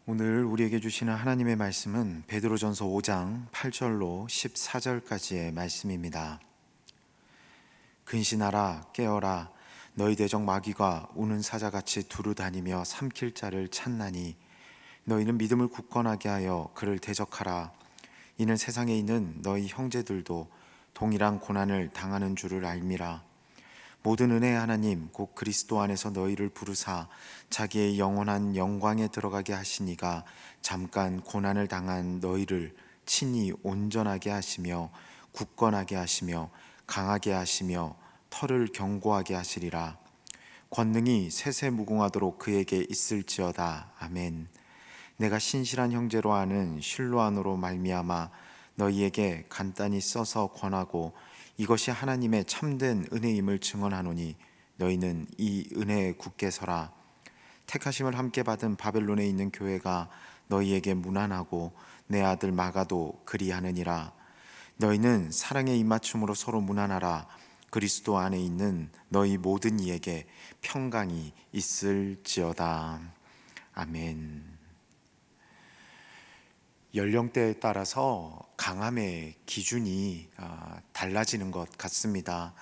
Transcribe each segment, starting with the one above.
오늘 우리에게 주시는 하나님의 말씀은 베드로전서 5장 8절로 14절까지의 말씀입니다. 근신하라 깨어라 너희 대적 마귀가 우는 사자같이 두루다니며 삼킬 자를 찾나니 너희는 믿음을 굳건하게 하여 그를 대적하라. 이는 세상에 있는 너희 형제들도 동일한 고난을 당하는 줄을 알미라. 모든 은혜의 하나님 곧 그리스도 안에서 너희를 부르사 자기의 영원한 영광에 들어가게 하시니가 잠깐 고난을 당한 너희를 친히 온전하게 하시며 굳건하게 하시며 강하게 하시며 털을 견고하게 하시리라. 권능이 세세무궁하도록 그에게 있을지어다. 아멘. 내가 신실한 형제로 아는 실로안으로 말미암아 너희에게 간단히 써서 권하고 이것이 하나님의 참된 은혜임을 증언하노니 너희는 이 은혜에 굳게 서라. 택하심을 함께 받은 바벨론에 있는 교회가 너희에게 문안하고 내 아들 마가도 그리하느니라. 너희는 사랑의 입맞춤으로 서로 문안하라. 그리스도 안에 있는 너희 모든 이에게 평강이 있을지어다. 아멘. 연령대에 따라서 강함의 기준이 달라지는 것 같습니다.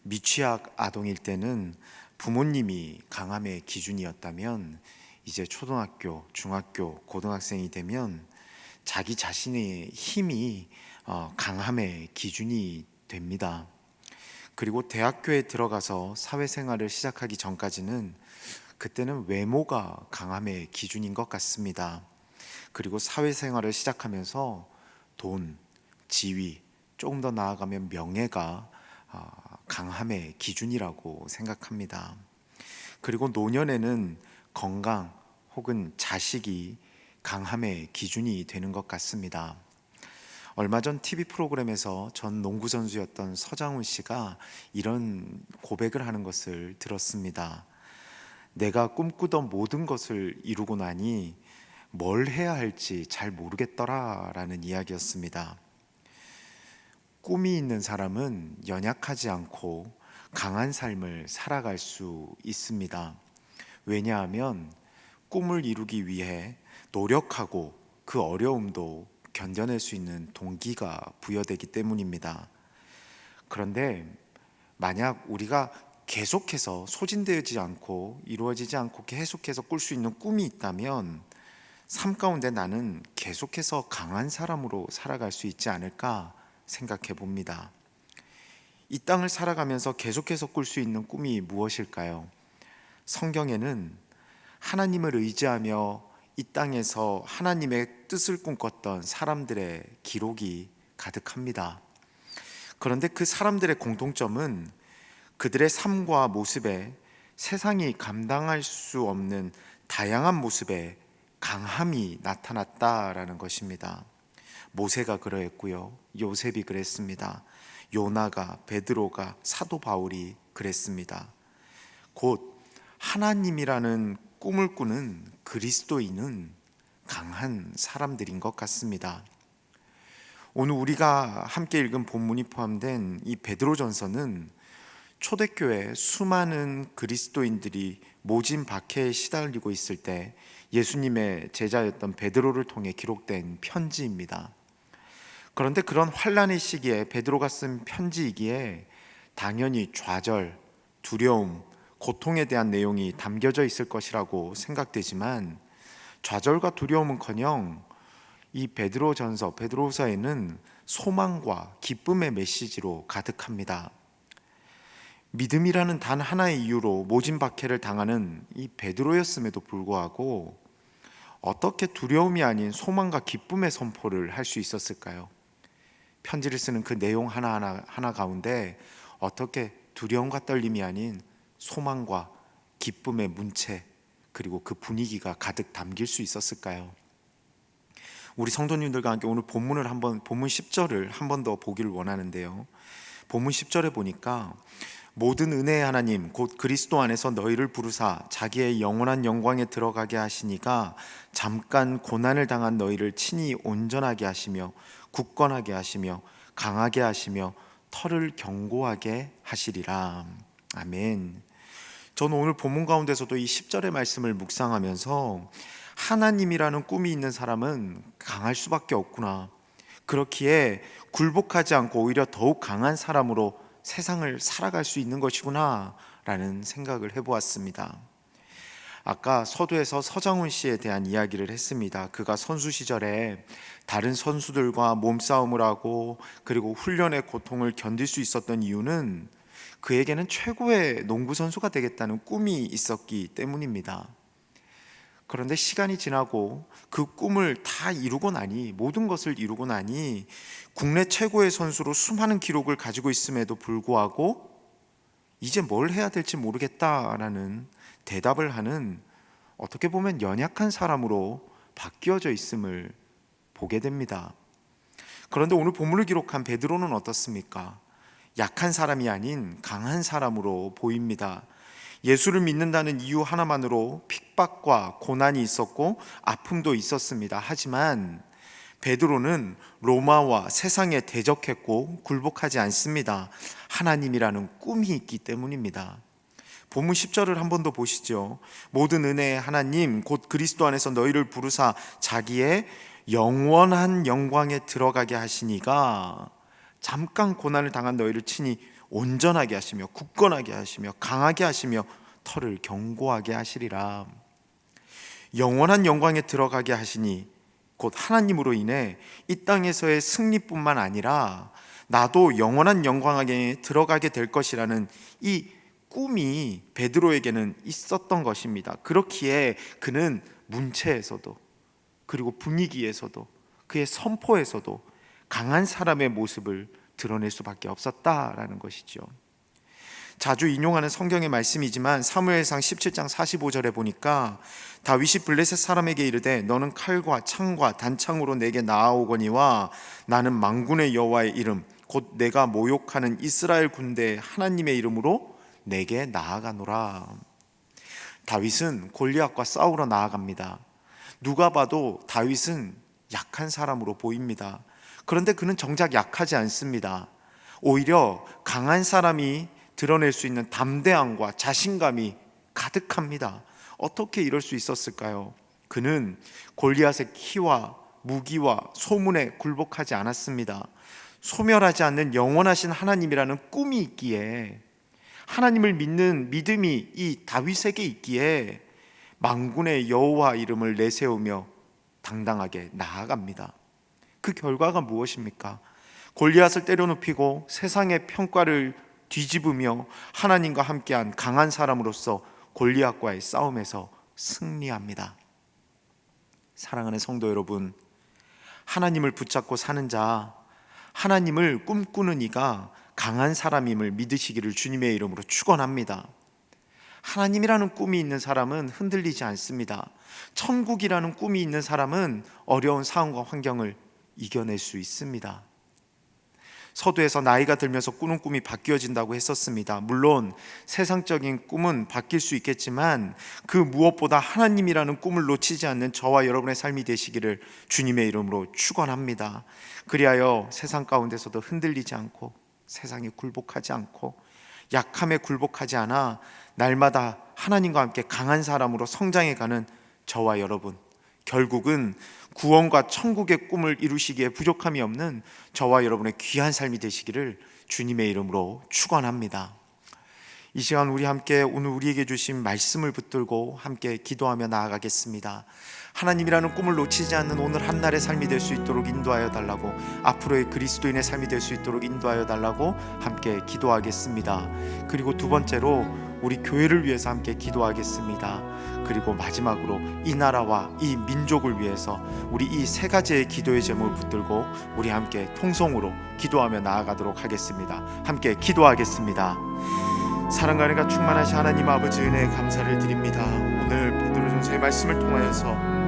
미취학 아동일 때는 부모님이 강함의 기준이었다면 이제 초등학교, 중학교, 고등학생이 되면 자기 자신의 힘이 강함의 기준이 됩니다. 그리고 대학교에 들어가서 사회생활을 시작하기 전까지는 그때는 외모가 강함의 기준인 것 같습니다. 그리고 사회생활을 시작하면서 돈, 지위, 조금 더 나아가면 명예가 강함의 기준이라고 생각합니다. 그리고 노년에는 건강 혹은 자식이 강함의 기준이 되는 것 같습니다. 얼마 전 TV 프로그램에서 전 농구 선수였던 서장훈 씨가 이런 고백을 하는 것을 들었습니다. 내가 꿈꾸던 모든 것을 이루고 나니 뭘 해야 할지 잘 모르겠더라 라는 이야기였습니다. 꿈이 있는 사람은 연약하지 않고 강한 삶을 살아갈 수 있습니다. 왜냐하면 꿈을 이루기 위해 노력하고 그 어려움도 견뎌낼 수 있는 동기가 부여되기 때문입니다. 그런데 만약 우리가 계속해서 소진되지 않고 이루어지지 않고 계속해서 꿀 수 있는 꿈이 있다면 삶 가운데 나는 계속해서 강한 사람으로 살아갈 수 있지 않을까 생각해 봅니다. 이 땅을 살아가면서 계속해서 꿀 수 있는 꿈이 무엇일까요? 성경에는 하나님을 의지하며 이 땅에서 하나님의 뜻을 꿈꿨던 사람들의 기록이 가득합니다. 그런데 그 사람들의 공통점은 그들의 삶과 모습에 세상이 감당할 수 없는 다양한 모습에 강함이 나타났다라는 것입니다. 모세가 그러했고요. 요셉이 그랬습니다. 요나가, 베드로가, 사도 바울이 그랬습니다. 곧 하나님이라는 꿈을 꾸는 그리스도인은 강한 사람들인 것 같습니다. 오늘 우리가 함께 읽은 본문이 포함된 이 베드로전서는 초대교회 수많은 그리스도인들이 모진 박해에 시달리고 있을 때 예수님의 제자였던 베드로를 통해 기록된 편지입니다. 그런데 그런 환난의 시기에 베드로가 쓴 편지이기에 당연히 좌절, 두려움, 고통에 대한 내용이 담겨져 있을 것이라고 생각되지만 좌절과 두려움은커녕 이 베드로서에는 소망과 기쁨의 메시지로 가득합니다. 믿음이라는 단 하나의 이유로 모진 박해를 당하는 이 베드로였음에도 불구하고 어떻게 두려움이 아닌 소망과 기쁨의 선포를 할 수 있었을까요? 편지를 쓰는 그 내용 하나 가운데 어떻게 두려움과 떨림이 아닌 소망과 기쁨의 문체 그리고 그 분위기가 가득 담길 수 있었을까요? 우리 성도님들과 함께 오늘 본문 10절을 한 번 더 보기를 원하는데요. 본문 10절에 보니까 모든 은혜의 하나님 곧 그리스도 안에서 너희를 부르사 자기의 영원한 영광에 들어가게 하시니가 잠깐 고난을 당한 너희를 친히 온전하게 하시며 굳건하게 하시며 강하게 하시며 털을 견고하게 하시리라. 아멘. 저는 오늘 본문 가운데서도 이 10절의 말씀을 묵상하면서 하나님이라는 꿈이 있는 사람은 강할 수밖에 없구나. 그렇기에 굴복하지 않고 오히려 더욱 강한 사람으로 세상을 살아갈 수 있는 것이구나 라는 생각을 해보았습니다. 아까 서두에서 서장훈 씨에 대한 이야기를 했습니다. 그가 선수 시절에 다른 선수들과 몸싸움을 하고 그리고 훈련의 고통을 견딜 수 있었던 이유는 그에게는 최고의 농구 선수가 되겠다는 꿈이 있었기 때문입니다. 그런데 시간이 지나고 그 꿈을 다 이루고 나니, 모든 것을 이루고 나니 국내 최고의 선수로 수많은 기록을 가지고 있음에도 불구하고 이제 뭘 해야 될지 모르겠다라는 대답을 하는, 어떻게 보면 연약한 사람으로 바뀌어져 있음을 보게 됩니다. 그런데 오늘 본문을 기록한 베드로는 어떻습니까? 약한 사람이 아닌 강한 사람으로 보입니다. 예수를 믿는다는 이유 하나만으로 핍박과 고난이 있었고 아픔도 있었습니다. 하지만 베드로는 로마와 세상에 대적했고 굴복하지 않습니다. 하나님이라는 꿈이 있기 때문입니다. 본문 10절을 한 번 더 보시죠. 모든 은혜의 하나님 곧 그리스도 안에서 너희를 부르사 자기의 영원한 영광에 들어가게 하시니가, 잠깐 고난을 당한 너희를 친히 온전하게 하시며 굳건하게 하시며 강하게 하시며 털을 견고하게 하시리라. 영원한 영광에 들어가게 하시니 곧 하나님으로 인해 이 땅에서의 승리뿐만 아니라 나도 영원한 영광에 들어가게 될 것이라는 이 꿈이 베드로에게는 있었던 것입니다. 그렇기에 그는 문체에서도 그리고 분위기에서도 그의 선포에서도 강한 사람의 모습을 드러낼 수밖에 없었다라는 것이죠. 자주 인용하는 성경의 말씀이지만 사무엘상 17장 45절에 보니까 다윗이 블레셋 사람에게 이르되 너는 칼과 창과 단창으로 내게 나아오거니와 나는 만군의 여호와의 이름 곧 내가 모욕하는 이스라엘 군대의 하나님의 이름으로 내게 나아가노라. 다윗은 골리앗과 싸우러 나아갑니다. 누가 봐도 다윗은 약한 사람으로 보입니다. 그런데 그는 정작 약하지 않습니다. 오히려 강한 사람이 드러낼 수 있는 담대함과 자신감이 가득합니다. 어떻게 이럴 수 있었을까요? 그는 골리앗의 키와 무기와 소문에 굴복하지 않았습니다. 소멸하지 않는 영원하신 하나님이라는 꿈이 있기에, 하나님을 믿는 믿음이 이 다윗에게 있기에 만군의 여호와 이름을 내세우며 당당하게 나아갑니다. 그 결과가 무엇입니까? 골리앗을 때려눕히고 세상의 평가를 뒤집으며 하나님과 함께한 강한 사람으로서 골리앗과의 싸움에서 승리합니다. 사랑하는 성도 여러분, 하나님을 붙잡고 사는 자, 하나님을 꿈꾸는 이가 강한 사람임을 믿으시기를 주님의 이름으로 축원합니다. 하나님이라는 꿈이 있는 사람은 흔들리지 않습니다. 천국이라는 꿈이 있는 사람은 어려운 상황과 환경을 이겨낼 수 있습니다. 서두에서 나이가 들면서 꾸는 꿈이 바뀌어진다고 했었습니다. 물론 세상적인 꿈은 바뀔 수 있겠지만 그 무엇보다 하나님이라는 꿈을 놓치지 않는 저와 여러분의 삶이 되시기를 주님의 이름으로 축원합니다. 그리하여 세상 가운데서도 흔들리지 않고 세상에 굴복하지 않고 약함에 굴복하지 않아 날마다 하나님과 함께 강한 사람으로 성장해가는 저와 여러분, 결국은 구원과 천국의 꿈을 이루시기에 부족함이 없는 저와 여러분의 귀한 삶이 되시기를 주님의 이름으로 축원합니다. 이 시간 우리 함께 오늘 우리에게 주신 말씀을 붙들고 함께 기도하며 나아가겠습니다. 하나님이라는 꿈을 놓치지 않는 오늘 한날의 삶이 될 수 있도록 인도하여 달라고, 앞으로의 그리스도인의 삶이 될 수 있도록 인도하여 달라고 함께 기도하겠습니다. 그리고 두 번째로 우리 교회를 위해서 함께 기도하겠습니다. 그리고 마지막으로 이 나라와 이 민족을 위해서 우리 이 세 가지의 기도의 제목을 붙들고 우리 함께 통성으로 기도하며 나아가도록 하겠습니다. 함께 기도하겠습니다. 사랑과 은혜가 충만하신 하나님 아버지, 은혜에 감사를 드립니다. 오늘 베드로전서의 말씀을 통하여서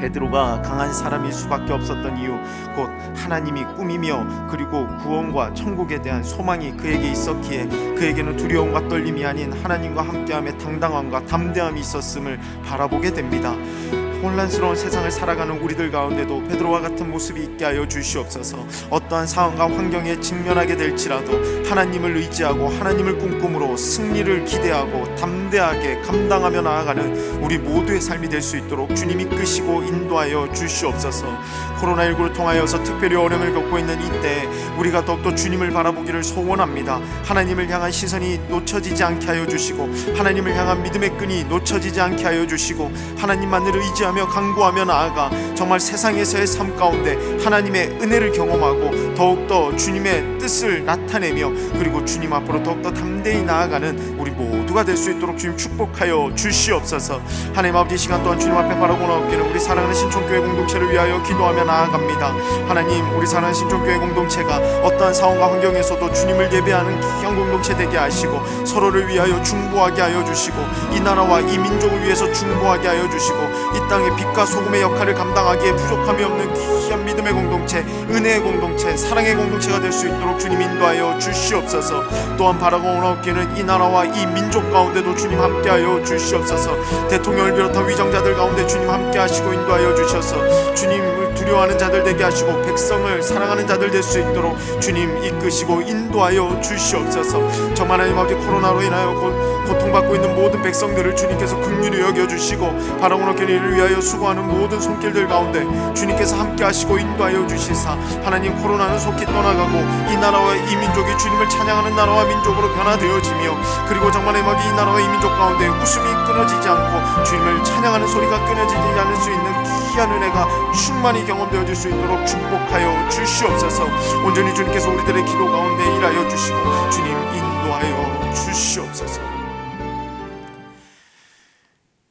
베드로가 강한 사람일 수밖에 없었던 이유, 곧 하나님이 꿈이며 그리고 구원과 천국에 대한 소망이 그에게 있었기에 그에게는 두려움과 떨림이 아닌 하나님과 함께함의 당당함과 담대함이 있었음을 바라보게 됩니다. 혼란스러운 세상을 살아가는 우리들 가운데도 베드로와 같은 모습이 있게 하여 주시옵소서. 어떠한 상황과 환경에 직면하게 될지라도 하나님을 의지하고 하나님을 꿈꿈으로 승리를 기대하고 담대하게 감당하며 나아가는 우리 모두의 삶이 될 수 있도록 주님이 이끄시고 인도하여 주시옵소서. 코로나19를 통하여서 특별히 어려움을 겪고 있는 이때 우리가 더욱더 주님을 바라보기를 소원합니다. 하나님을 향한 시선이 놓쳐지지 않게 하여 주시고 하나님을 향한 믿음의 끈이 놓쳐지지 않게 하여 주시고 하나님만을 의지하며 간구하며 나아가 정말 세상에서의 삶 가운데 하나님의 은혜를 경험하고 더욱더 주님의 뜻을 나타내며 그리고 주님 앞으로 더욱더 담대히 나아가는 우리 모두가 될 수 있도록 주님 축복하여 주시옵소서. 하나님 아버지, 시간 동안 주님 앞에 바라고 나옵기는 우리 사랑하는 신촌교회 공동체를 위하여 기도하며 나아갑니다. 하나님, 우리 사랑하는 신촌교회 공동체가 어떠한 상황과 환경에서도 주님을 예배하는 귀한 공동체 되게 하시고 서로를 위하여 중보하게 하여 주시고 이 나라와 이 민족을 위해서 중보하게 하여 주시고 이 땅의 빛과 소금의 역할을 감당하기에 부족함이 없는 귀한 믿음의 공동체, 은혜의 공동체, 사랑의 공동체가 될 수 있도록 주님 인도하여 주시옵소서. 또한 바라고 나옵기는 이 나라와 이 민족 가운데도 주님 함께하여 주시옵소서. 대통령을 비롯한 위정자들 가운데 주님 함께하시고 인도하여 주셔서 주님을 두려워하는 자들 되게 하시고 백성을 사랑하는 자들 될 수 있도록 주님 이끄시고 인도하여 주시옵소서. 정말 하나님 아버지, 코로나로 인하여 고통받고 있는 모든 백성들을 주님께서 긍휼히 여겨주시고 바라고 나옵기는 이를 위하여 수고하는 모든 손길들 가운데 주님께서 함께하시고 인도하여 주시사 하나님, 코로나는 속히 떠나가고 이 나라와 이 민족이 주님을 찬양하는 나라와 민족으로 변화되어지며 그리고 정말 하나님 아버지, 이 나라와 이 민족 가운데 웃음이 끊어지지 않고 주님을 찬양하는 소리가 끊어지지 않을 수 있는 귀한 은혜가 충만히 경험되어질 수 있도록 축복하여 주시옵소서. 온전히 주님께서 우리들의 기도 가운데 일하여 주시고 주님 인도하여 주시옵소서.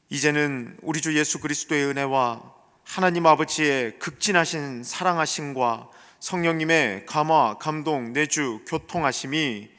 이제는 우리 주 예수 그리스도의 은혜와 하나님 아버지의 극진하신 사랑하심과 성령님의 감화, 감동, 내주, 교통하심이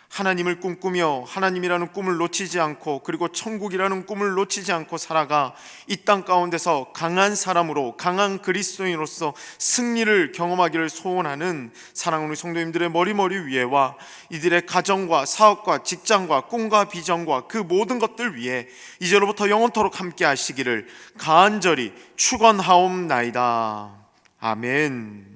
하나님을 꿈꾸며 하나님이라는 꿈을 놓치지 않고 그리고 천국이라는 꿈을 놓치지 않고 살아가 이 땅 가운데서 강한 사람으로, 강한 그리스도인으로서 승리를 경험하기를 소원하는 사랑하는 우리 성도님들의 머리 위에와 이들의 가정과 사업과 직장과 꿈과 비전과 그 모든 것들 위에 이제로부터 영원토록 함께 하시기를 간절히 축원하옵나이다. 아멘.